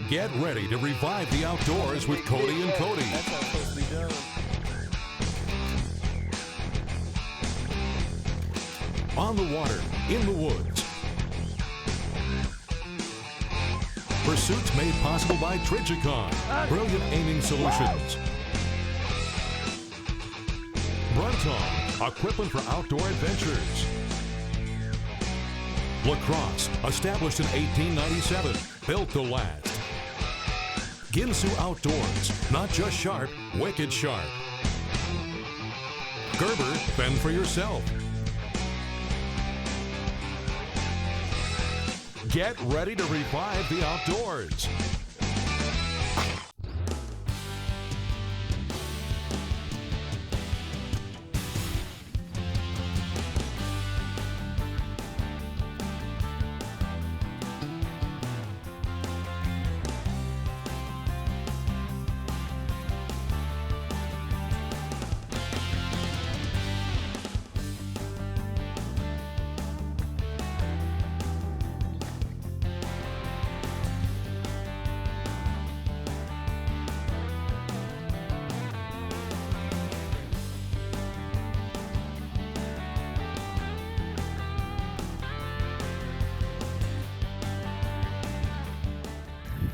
Get ready to revive the outdoors with Cody and Cody. That's how it's supposed to be done. On the water, in the woods. Pursuits made possible by Trigicon. Brilliant aiming solutions. Brunton, equipment for outdoor adventures. Lacrosse, established in 1897, built to last. Ginsu Outdoors, not just sharp, wicked sharp. Gerber, fend for yourself. Get ready to revive the outdoors.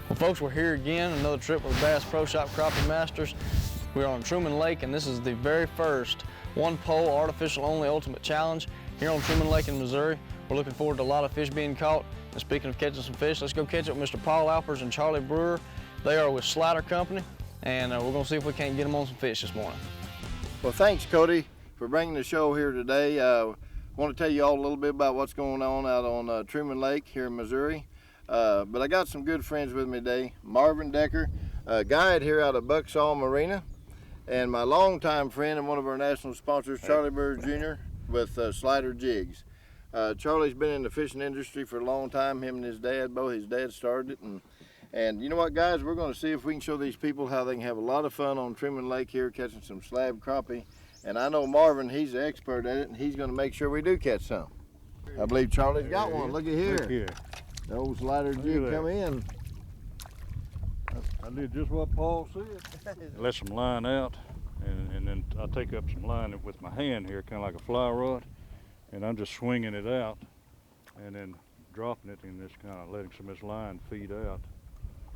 Well, folks, we're here again, another trip with Bass Pro Shop Crappie Masters. We're on Truman Lake, and this is the very first one-pole, artificial-only ultimate challenge here on Truman Lake in Missouri. We're looking forward to a lot of fish being caught. And speaking of catching some fish, let's go catch it with Mr. Paul Alpers and Charlie Brewer. They are with Slider Company, and we're going to see if we can't get them on some fish this morning. Well, thanks, Cody, for bringing the show here today. I want to tell you all a little bit about what's going on out on Truman Lake here in Missouri. But I got some good friends with me today. Marvin Decker, a guide here out of Bucksaw Marina, and my longtime friend and one of our national sponsors, Charlie Brewer Jr. with Slider Jigs. Charlie's been in the fishing industry for a long time. Him and his dad, both his dad started it. And you know what, guys? We're going to see if we can show these people how they can have a lot of fun on Truman Lake here catching some slab crappie. And I know Marvin, he's the expert at it, and he's going to make sure we do catch some. I believe Charlie's got one. Look at here. Look here. The old Slider jig come in. I did just what Paul said. Let some line out, and then I take up some line with my hand here, kind of like a fly rod, and I'm just swinging it out, and then dropping it, and just kind of letting some of this line feed out,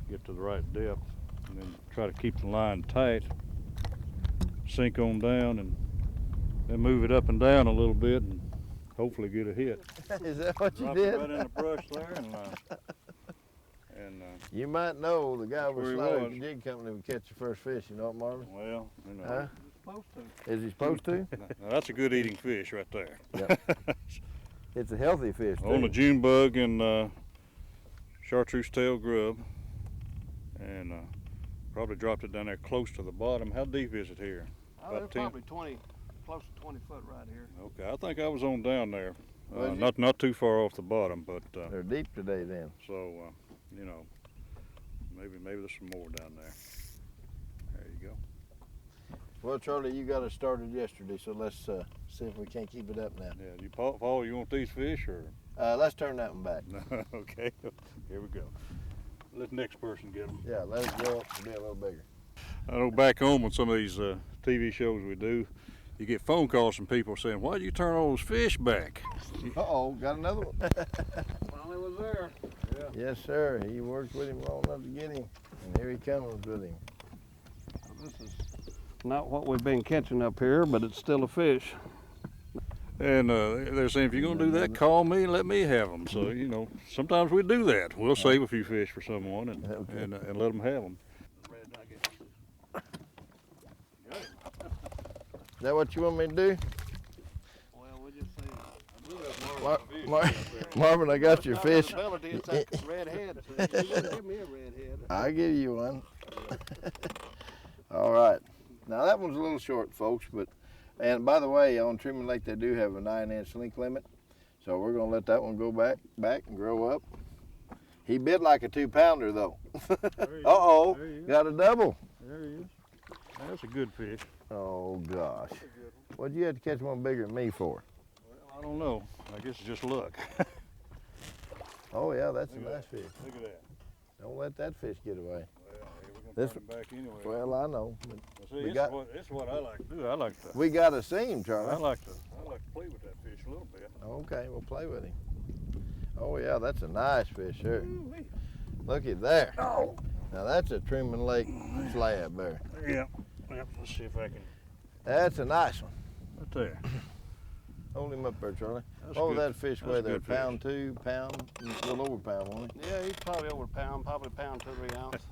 get to the right depth, and then try to keep the line tight, sink on down, and then move it up and down a little bit, and hopefully get a hit. Is that what you Drop did? it right in the brush there, and you might know the guy with where he Slider was. Jig Company would catch the first fish. You know what, Marvin? well, you know. Huh? Supposed to. Is he supposed to? Now, that's a good eating fish right there. Yep. It's a healthy fish, too. On a June bug and chartreuse tail grub, and probably dropped it down there close to the bottom. How deep is it here? About 10? Probably 20, close to 20 foot right here. Okay, I think I was on down there. Was you? Not too far off the bottom, but They're deep today, then. so you know, maybe there's some more down there. There you go. Well, Charlie, you got us started yesterday, so let's see if we can't keep it up now. Yeah, Paul, you want these fish or? Let's turn that one back. Okay, here we go. Let the next person get them. Yeah, let it go up to be a little bigger. I know back home on some of these TV shows we do, you get phone calls from people saying, "Why did you turn all those fish back?" Uh-oh, got another one. Finally was there. Yeah. Yes, sir. He worked with him long enough to get him, and here he comes with him. This is not what we've been catching up here, but it's still a fish. And they're saying, if you're gonna do that, call me and let me have them. So you know, sometimes we do that. We'll save a few fish for someone and Okay. and let them have them. Is that what you want me to do? Well, we'll just say, Marvin, I got your fish. It's like red head. So you wouldn't give me a red head. I'll give you one. All right. Now that one's a little short, folks, and by the way, on Truman Lake they do have a 9-inch link limit, so we're gonna let that one go back and grow up. He bit like a 2-pounder though. Uh-oh, got a double. There he is. That's a good fish. Oh gosh. What'd you have to catch one bigger than me for? Well, I don't know. I guess it's just luck. Oh yeah, that's a nice fish. Look at that. Don't let that fish get away. Well, hey, we're This- gonna turn him back anyway. Well, I know. But See, we it's what I like to do. I like to we got to see him, Charlie. I like to play with that fish a little bit. Okay, we'll play with him. Oh yeah, that's a nice fish there. Ooh-wee. Looky there. Oh. Now that's a Truman Lake slab there. Yep. Let's see if I can. That's a nice one. Right there. Hold him up there, Charlie. That's What was good. that fish That's weigh there? good fish. Pound 2, pound, a little over pound, wasn't Yeah, he's probably over a pound, probably pound 2 or 3 ounce.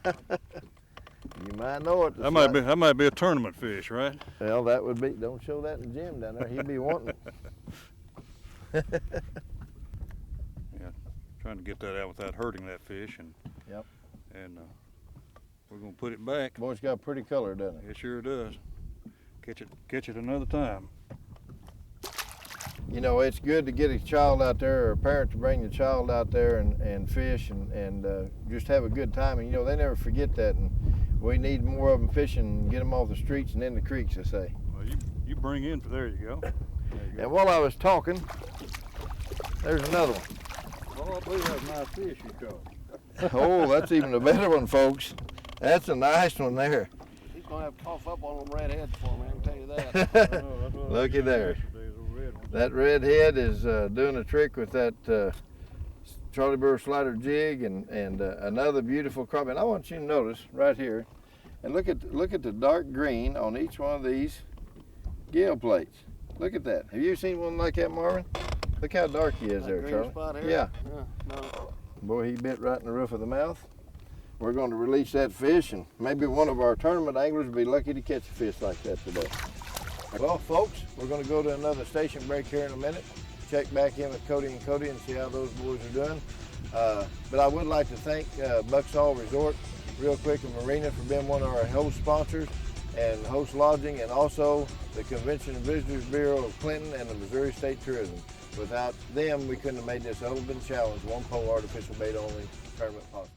he? You might know it. That might be a tournament fish, right? Well, that would be. Don't show that in Jim down there. He'd be wanting it. Yeah. Trying to get that out without hurting that fish, and Yep. and we're gonna put it back. Boy, it's got a pretty color, doesn't it? It sure does. Catch it another time. You know, it's good to get a child out there or a parent to bring the child out there and fish and just have a good time. And, you know, they never forget that. And we need more of them fishing and get them off the streets and in the creeks, I say. Well, you bring in for there you go. There you go. And while I was talking, there's another one. Oh, I believe that's a nice fish you caught. Oh, that's even a better one, folks. That's a nice one there. He's going to have to cough up on them redheads for me, I can tell you that. Oh, that's what I Looky was there. yesterday, those red ones. That redhead is doing a trick with that Charlie Burr slider jig and another beautiful crappie. And I want you to notice right here, and look at the dark green on each one of these gill plates. Look at that. Have you seen one like that, Marvin? Look how dark he is That there, green Charlie. spot here? Yeah. No. Boy, he bit right in the roof of the mouth. We're going to release that fish, and maybe one of our tournament anglers will be lucky to catch a fish like that today. Well, folks, we're going to go to another station break here in a minute. Check back in with Cody and Cody and see how those boys are doing. But I would like to thank Bucksall Resort, real quick, and Marina for being one of our host sponsors and host lodging, and also the Convention and Visitors Bureau of Clinton and the Missouri State Tourism. Without them, we couldn't have made this Ultimate Challenge, one pole artificial bait only tournament possible.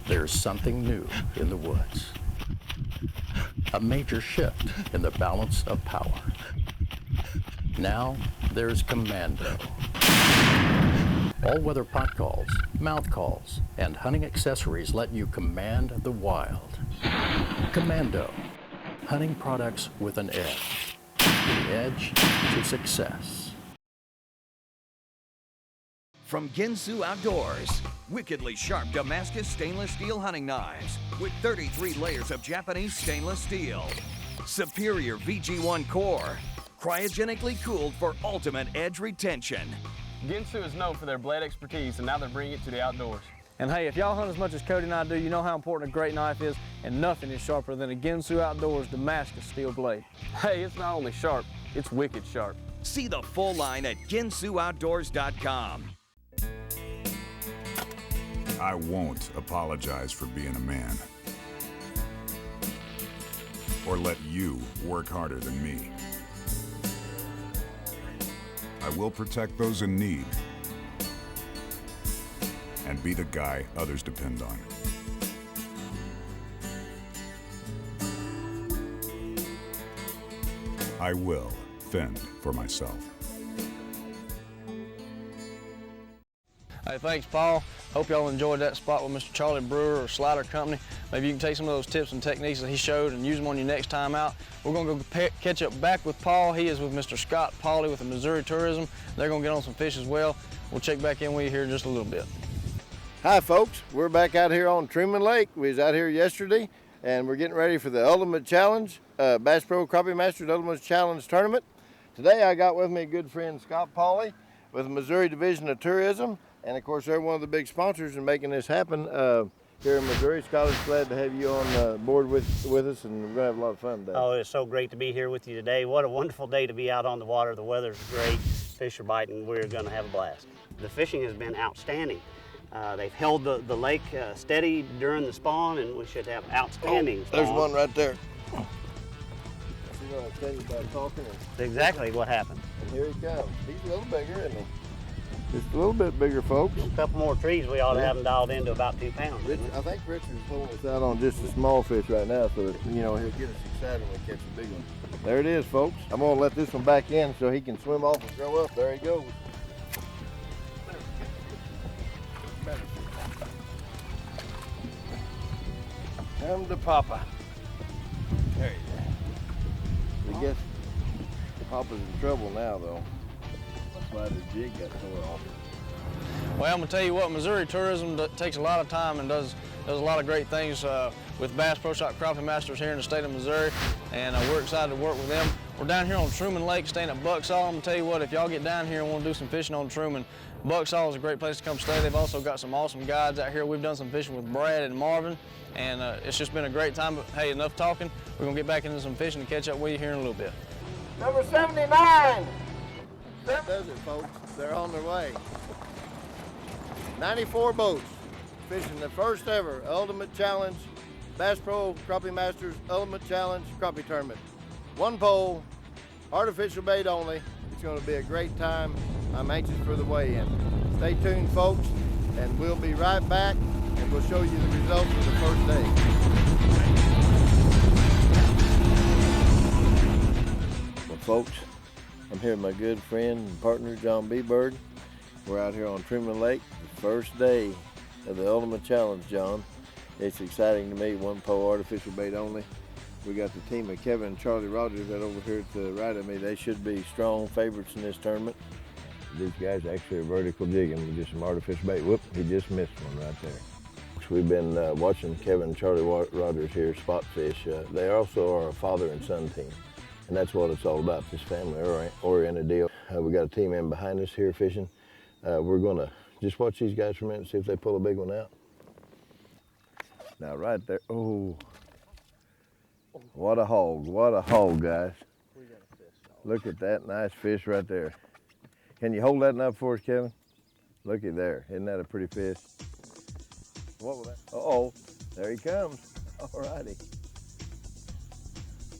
There's something new in the woods. A major shift in the balance of power. Now there's Commando. All-weather pot calls, mouth calls, and hunting accessories let you command the wild. Commando. Hunting products with an edge. The edge to success. From Ginsu Outdoors, wickedly sharp Damascus stainless steel hunting knives with 33 layers of Japanese stainless steel. Superior VG1 core, cryogenically cooled for ultimate edge retention. Ginsu is known for their blade expertise, and now they're bringing it to the outdoors. And hey, if y'all hunt as much as Cody and I do, you know how important a great knife is, and nothing is sharper than a Ginsu Outdoors Damascus steel blade. Hey, it's not only sharp, it's wicked sharp. See the full line at GinsuOutdoors.com. I won't apologize for being a man. Or let you work harder than me. I will protect those in need and be the guy others depend on. I will fend for myself. Hey, thanks, Paul. Hope y'all enjoyed that spot with Mr. Charlie Brewer or Slider Company. Maybe you can take some of those tips and techniques that he showed and use them on your next time out. We're gonna go catch up back with Paul. He is with Mr. Scott Pauley with the Missouri Tourism. They're gonna get on some fish as well. We'll check back in with you here in just a little bit. Hi, folks. We're back out here on Truman Lake. We was out here yesterday, and we're getting ready for the Ultimate Challenge, Bass Pro Crappie Masters Ultimate Challenge Tournament. Today, I got with me a good friend, Scott Pauley, with the Missouri Division of Tourism. And of course, they're one of the big sponsors in making this happen here in Missouri. Scott, is glad to have you on board with us, and we're gonna have a lot of fun today. Oh, it's so great to be here with you today. What a wonderful day to be out on the water. The weather's great. fish are biting, we're going to have a blast. The fishing has been outstanding. They've held the lake steady during the spawn, and we should have outstanding spawn. There's one right there. You know, I tell you about talking. That's exactly what happened. And here he comes. He's a little bigger, isn't he? Just a little bit bigger, folks. A couple more trees, we ought to have them dialed into about 2 pounds. I think Richard's holding us out on just a small fish right now, so that, you know, he'll get us excited when we catch a big one. There it is, folks. I'm gonna let this one back in so he can swim off and grow up. There he goes. Come to Papa. There he is. I guess Papa's in trouble now, though. That's why the jig got tore off. Well, I'm gonna tell you what, Missouri tourism takes a lot of time and does a lot of great things with Bass Pro Shop Crappie Masters here in the state of Missouri, and we're excited to work with them. We're down here on Truman Lake, staying at Bucksaw. I'm gonna tell you what, if y'all get down here and want to do some fishing on Truman, Bucksaw is a great place to come stay. They've also got some awesome guides out here. We've done some fishing with Brad and Marvin, and it's just been a great time. But hey, enough talking. We're gonna get back into some fishing and catch up with you here in a little bit. Number 79! That does it, folks. They're on their way. 94 boats fishing the first ever Ultimate Challenge, Bass Pro Crappie Masters Ultimate Challenge Crappie Tournament. One pole, artificial bait only. It's going to be a great time. I'm anxious for the weigh-in. Stay tuned, folks, and we'll be right back, and we'll show you the results of the first day. Well, folks, I'm here with my good friend and partner, John B. Bird. We're out here on Truman Lake, the first day of the Ultimate Challenge, John. It's exciting to me, one pole, artificial bait only. We got the team of Kevin and Charlie Rogers right over here to the right of me. They should be strong favorites in this tournament. These guys actually are vertical jigging with just some artificial bait. Whoop, he just missed one right there. We've been watching Kevin and Charlie Rogers here spot fish. They also are a father and son team. And that's what it's all about, this family-oriented deal. We got a team in behind us here fishing. We're gonna just watch these guys for a minute and see if they pull a big one out. Now right there, oh, what a hog, guys. Look at that nice fish right there. Can you hold that up for us, Kevin? Looky there, isn't that a pretty fish? What was that? Uh-oh, there he comes, all righty.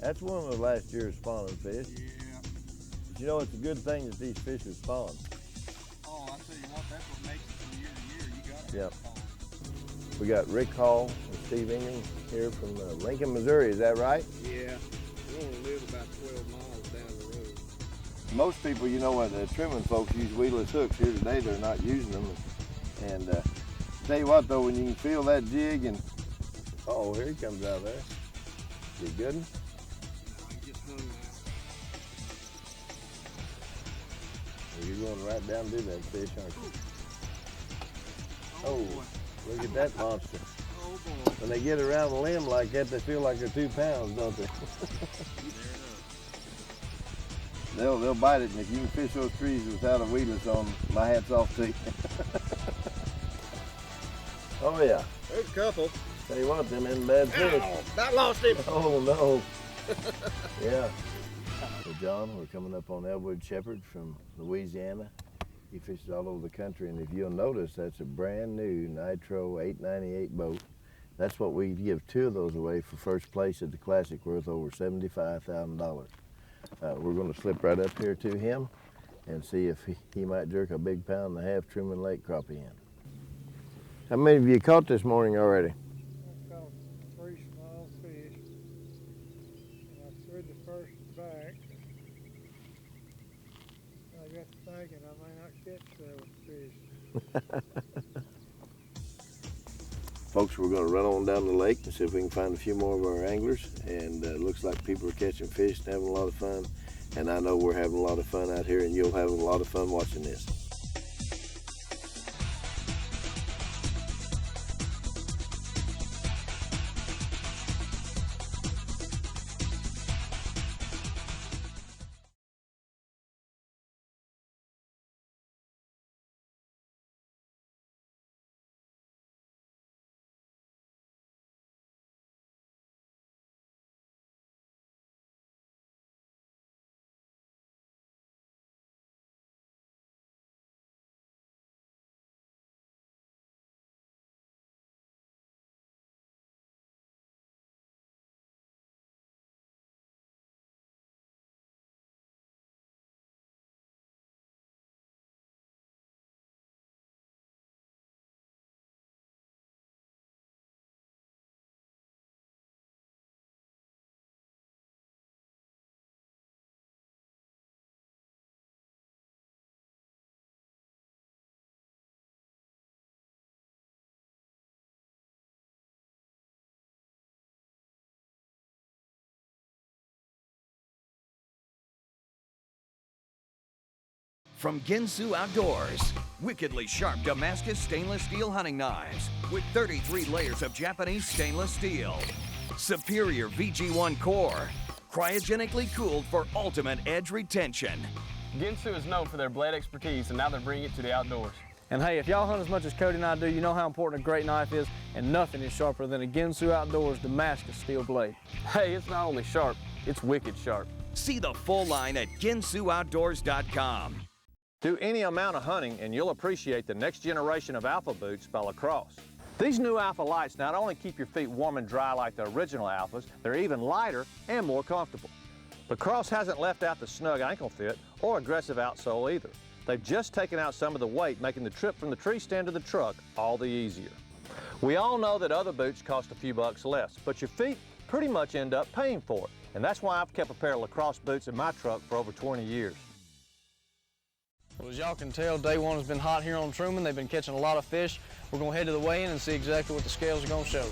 That's one of the last year's spawning fish. Yeah. But you know, it's a good thing that these fish are spawned. Oh, I tell you what, that's what makes it from year to year. You got to Yep. spawn. We got Rick Hall and Steve Ingham here from Lincoln, Missouri, is that right? Yeah. We only live about 12 miles down the road. Most people, you know what, the Truman folks use weedless hooks. Here today, they're not using them. And tell you what, though, when you can feel that jig and, uh-oh, here he comes out there. You good? He just hung now. Well, you're going right down to that fish, aren't you? Oh, Oh, boy. look at that monster. Oh, boy. When they get around a limb like that, they feel like they're 2 pounds, don't they? They'll bite it, and if you can fish those trees without a weedless on, my hat's off to you. Oh yeah. There's a couple. Tell you what, them in bad fish. Ow, that lost him. Oh no. Yeah. So John, we're coming up on Elwood Shepherd from Louisiana. He fishes all over the country, and if you'll notice, that's a brand new Nitro 898 boat. That's what we give 2 of those away for first place at the Classic, worth over $75,000. We're going to slip right up here to him and see if he might jerk a big 1.5-pound Truman Lake crappie in. How many of you caught this morning already? I caught 3 small fish, and I threw the first back. I got to thinking I may not catch 7 fish. Folks, we're going to run on down the lake and see if we can find a few more of our anglers. And it looks like people are catching fish and having a lot of fun. And I know we're having a lot of fun out here, and you'll have a lot of fun watching this. From Ginsu Outdoors, wickedly sharp Damascus stainless steel hunting knives with 33 layers of Japanese stainless steel. Superior VG1 core, cryogenically cooled for ultimate edge retention. Ginsu is known for their blade expertise, and now they're bringing it to the outdoors. And hey, if y'all hunt as much as Cody and I do, you know how important a great knife is, and nothing is sharper than a Ginsu Outdoors Damascus steel blade. Hey, it's not only sharp, it's wicked sharp. See the full line at GinsuOutdoors.com. Do any amount of hunting and you'll appreciate the next generation of Alpha boots by Lacrosse. These new Alpha lights not only keep your feet warm and dry like the original Alphas, they're even lighter and more comfortable. Lacrosse hasn't left out the snug ankle fit or aggressive outsole either. They've just taken out some of the weight, making the trip from the tree stand to the truck all the easier. We all know that other boots cost a few bucks less, but your feet pretty much end up paying for it. And that's why I've kept a pair of Lacrosse boots in my truck for over 20 years. Well, as y'all can tell, day one has been hot here on Truman. They've been catching a lot of fish. We're going to head to the weigh-in and see exactly what the scales are going to show.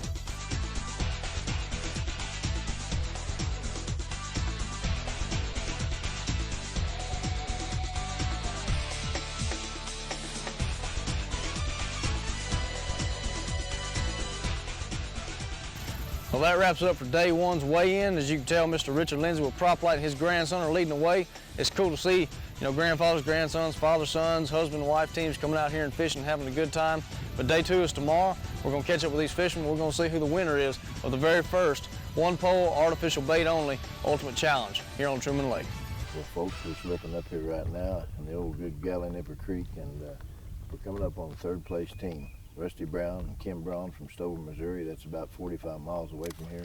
Well, that wraps it up for day one's weigh-in. As you can tell, Mr. Richard Lindsay with Prop Light and his grandson are leading the way. It's cool to see, grandfathers, grandsons, father, sons, husband and wife teams coming out here and fishing and having a good time. But day two is tomorrow. We're going to catch up with these fishermen. We're going to see who the winner is of the very first one-pole, artificial bait only ultimate challenge here on Truman Lake. Well, folks, we're slipping up here right now in the old good Galley Nipper Creek, and we're coming up on the third place team. Rusty Brown and Kim Braun from Stover, Missouri. That's about 45 miles away from here.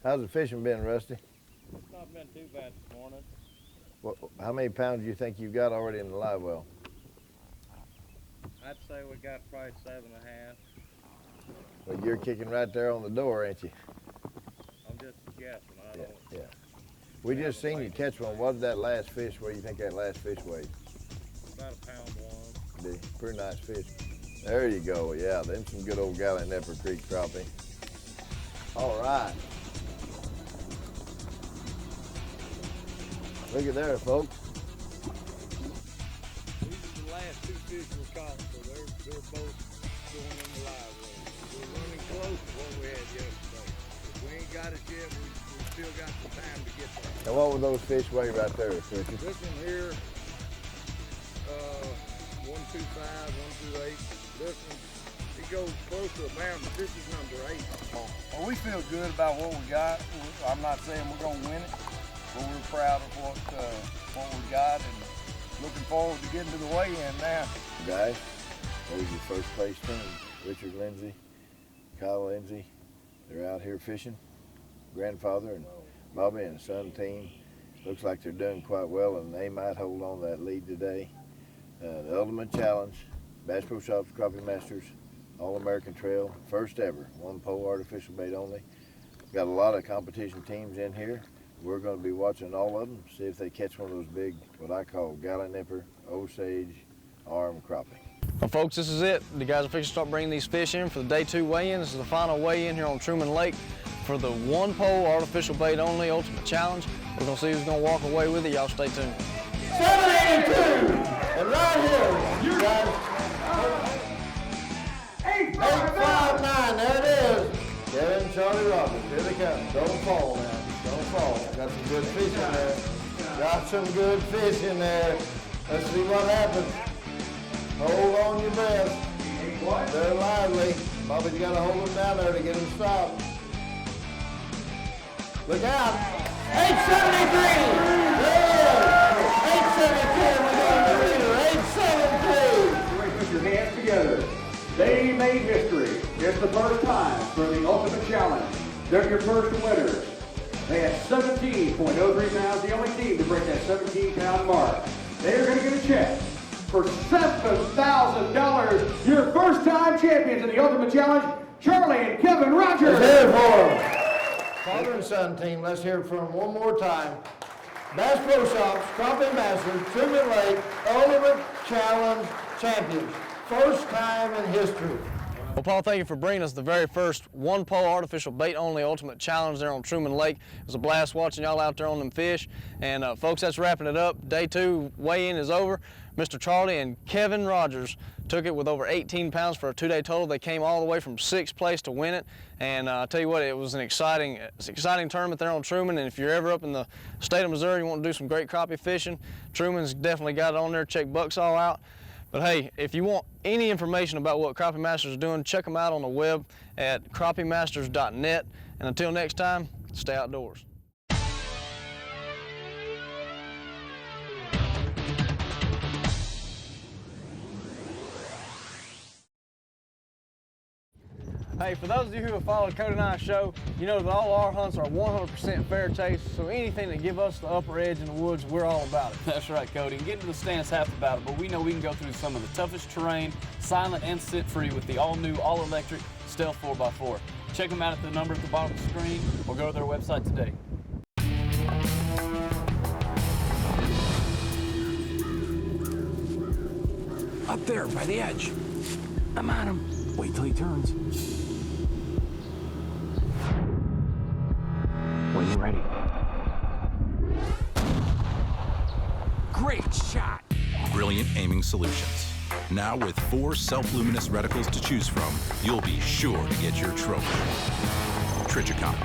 How's the fishing been, Rusty? It's not been too bad this morning. How many pounds do you think you've got already in the live well? I'd say we got probably 7.5. Well, you're kicking right there on the door, ain't you? I'm just guessing. I don't. Yeah. We just seen you catch one. What did that last fish? What do you think that last fish weighed? About a pound one. Pretty nice fish. There you go. Yeah, them some good old Galley Nipper Creek crappie. All right. Look at there, folks. These are the last two fish we caught, so they're both going in the live well. We're running close to what we had yesterday. If we ain't got it yet, we still got some time to get there. Now, what would those fish weigh right there, Richard? This one here, 125, 128. This one, it goes close to a pound, but this is number 8. Well, we feel good about what we got. I'm not saying we're going to win it, but we're proud of what we got and looking forward to getting to the weigh-in now. Guys, there's your first place team. Richard Lindsay, Kyle Lindsay. They're out here fishing. Grandfather and Bobby and son team. Looks like they're doing quite well, and they might hold on to that lead today. The Ultimate Challenge, Bass Pro Shops, Crappie Masters, All-American Trail, first ever, one-pole artificial bait only. Got a lot of competition teams in here. We're going to be watching all of them, see if they catch one of those big, what I call Galley Nipper, Osage, arm crappie. Well, folks, this is it. The guys are fixing to start bringing these fish in for the day 2 weigh-in. This is the final weigh-in here on Truman Lake for the one-pole artificial bait only ultimate challenge. We're going to see who's going to walk away with it. Y'all stay tuned. 782, and right here, you guys. 859, there it is. Kevin and Charlie Roberts, here they come. Don't fall now, don't fall. Got some good fish in there. Got some good fish in there. Let's see what happens. Hold on your breath. They're lively. Bobby's got to hold them down there to get them stopped. Look out. 873. There it is. 872. We got the leader. 873. Put your hands together. They made history. It's the first time for the Ultimate Challenge. They're your first winners. They had 17.03 pounds, the only team to break that 17-pound mark. They are going to get a check for $7,000. Your first-time champions in the Ultimate Challenge, Charlie and Kevin Rogers. Let's hear it for them. Father and son team, let's hear it from them one more time. Bass Pro Shops, Crappie Masters, Truman Lake, Ultimate Challenge champions. First time in history. Well, Paul, thank you for bringing us the very first one-pole artificial bait only ultimate challenge there on Truman Lake. It was a blast watching y'all out there on them fish. And folks, that's wrapping it up. Day 2 weigh-in is over. Mr. Charlie and Kevin Rogers took it with over 18 pounds for a 2-day total. They came all the way from 6th place to win it. And I'll tell you what, it was an exciting tournament there on Truman. And if you're ever up in the state of Missouri, you want to do some great crappie fishing, Truman's definitely got it on there. Check Bucksall out. But hey, if you want any information about what Crappie Masters is doing, check them out on the web at crappiemasters.net. And until next time, stay outdoors. Hey, for those of you who have followed Cody and I's show, you know that all our hunts are 100% fair chase, so anything that give us the upper edge in the woods, we're all about it. That's right, Cody. And getting to the stand is half the battle, but we know we can go through some of the toughest terrain, silent and sit-free, with the all-new, all-electric Stealth 4x4. Check them out at the number at the bottom of the screen, or go to their website today. Up there, by the edge. I'm on him. Wait till he turns. When you're ready. Great shot! Brilliant aiming solutions. Now with 4 self-luminous reticles to choose from, you'll be sure to get your trophy. Trichicon.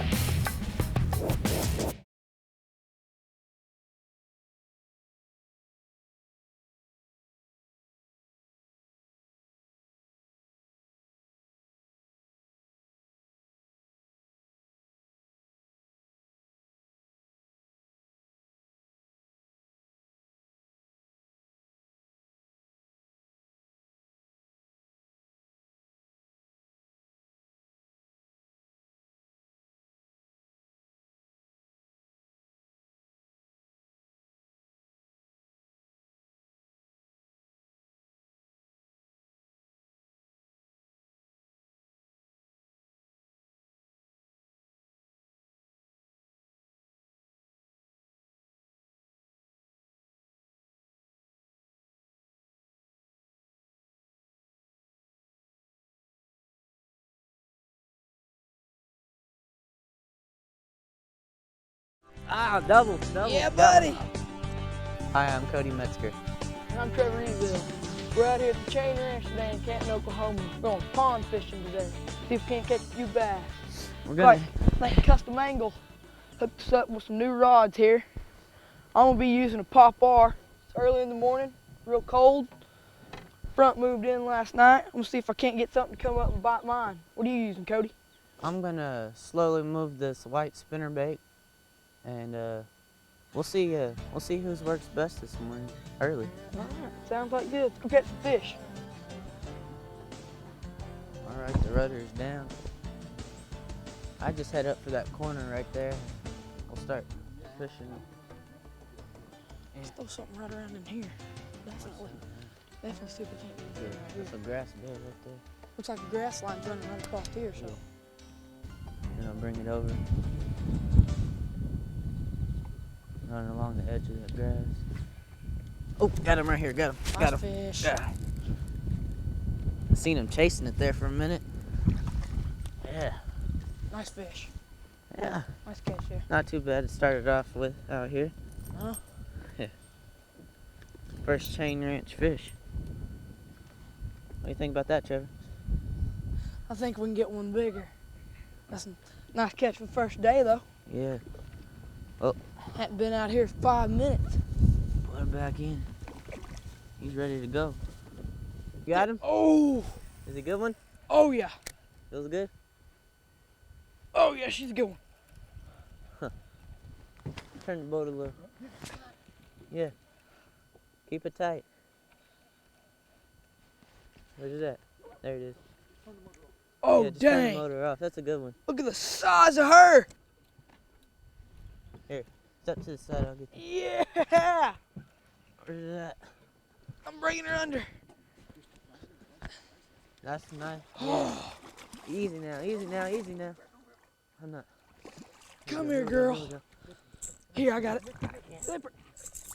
Ah, double. Yeah, buddy. Hi, I'm Cody Metzger. And I'm Trevor Eatville. We're out here at the Chain Ranch today in Canton, Oklahoma. We're going pond fishing today. See if we can't catch a few bass. We're gonna like Custom Angle hooked us up with some new rods here. I'm gonna be using a Pop R. It's early in the morning, real cold. Front moved in last night. I'm gonna see if I can't get something to come up and bite mine. What are you using, Cody? I'm gonna slowly move this white spinnerbait, and we'll see whose works best this morning, early. All right, sounds like good. Let's go catch some fish. All right, the rudder is down. I just head up for that corner right there. We'll start fishing. Let's throw something right around in here. Definitely see if we can't get it right That's here. a grass bed right there. Looks like a grass line's running right across here, so. And I'll bring it over. Running along the edge of that grass. Oh, got him right here, got him. Nice Got him. fish. Yeah. Seen him chasing it there for a minute. Yeah. Nice fish. Yeah. Nice catch there. Not too bad to start it off with out here. Huh? Yeah. First chain ranch fish. What do you think about that, Trevor? I think we can get one bigger. That's a nice catch for the first day, though. Yeah. Oh. Hadn't been out here 5 minutes. Put him back in. He's ready to go. You got him? Oh! Is he a good one? Oh, yeah. Feels good? Oh, yeah, she's a good one. Huh. Turn the boat a little. Yeah. Keep it tight. Where's it at? There it is. Oh, yeah, just dang. Turn the motor off. That's a good one. Look at the size of her. Here, step to the side. I'll get you. Yeah. Where's it at? I'm bringing her under. That's nice. Yeah. Easy now, easy now, easy now. I'm not. Come here, girl. Here, I got it. Flip her.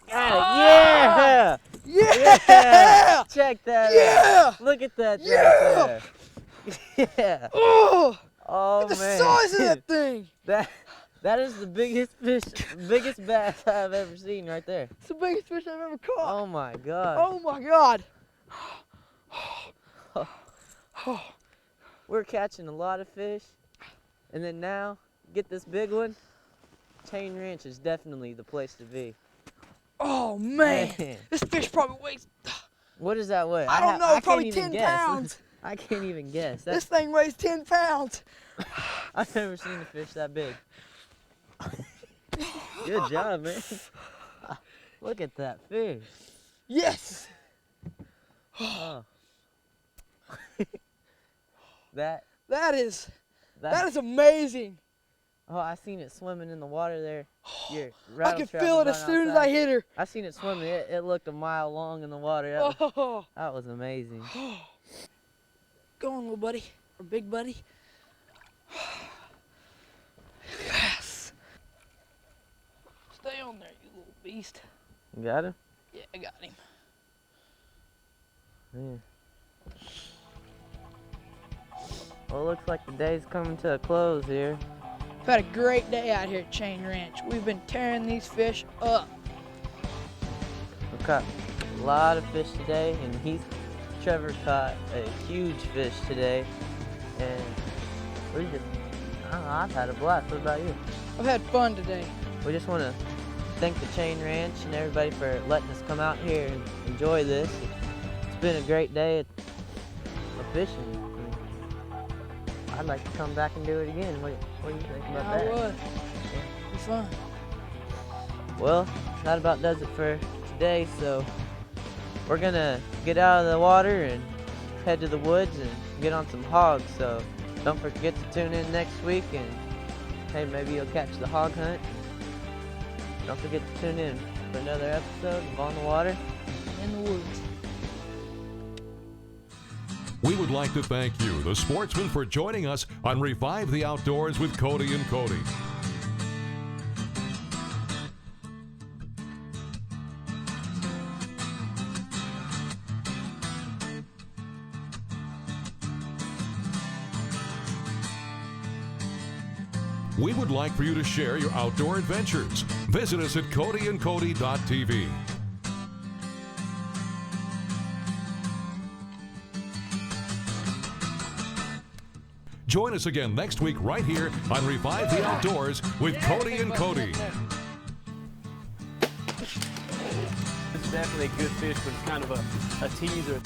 Got it. Yeah. Yeah. Check that Yeah. out. Look at that. Yeah. Right there. Yeah. Oh. Oh, Look at man. the size of that thing. That is the biggest fish, biggest bass I've ever seen right there. It's the biggest fish I've ever caught. Oh my God. Oh my God. We're catching a lot of fish, and then now, get this big one. Chain Ranch is definitely the place to be. Oh man, this fish probably weighs. What does that weigh? I don't know, I probably can't even 10 guess. pounds. I can't even guess. This thing weighs 10 pounds. I've never seen a fish that big. Good job, man. Look at that fish. Yes. Oh. That is amazing. Oh, I seen it swimming in the water there. I could feel it as soon as I hit her. I seen it swimming. It looked a mile long in the water. That was amazing. Go on, little buddy, or big buddy. Yes. Stay on there, you little beast. You got him? Yeah, I got him. Yeah. Well, it looks like the day's coming to a close here. We've had a great day out here at Chain Ranch. We've been tearing these fish up. We caught a lot of fish today, and Trevor caught a huge fish today, and I don't know, I've had a blast. What about you? I've had fun today. We just want to thank the Chain Ranch and everybody for letting us come out here and enjoy this. It's been a great day of fishing. I'd like to come back and do it again. What do you think about that? I would. It'd be fun. Well, that about does it for today, so we're gonna get out of the water and head to the woods and get on some hogs. So don't forget to tune in next week, and hey, maybe you'll catch the hog hunt. Don't forget to tune in for another episode of On the Water in the Woods. We would like to thank you, the sportsmen, for joining us on Revive the Outdoors with Cody and Cody. We would like for you to share your outdoor adventures. Visit us at codyandcody.tv. Join us again next week right here on Revive the Outdoors with Cody and Cody. It's definitely a good fish, but it's kind of a teaser.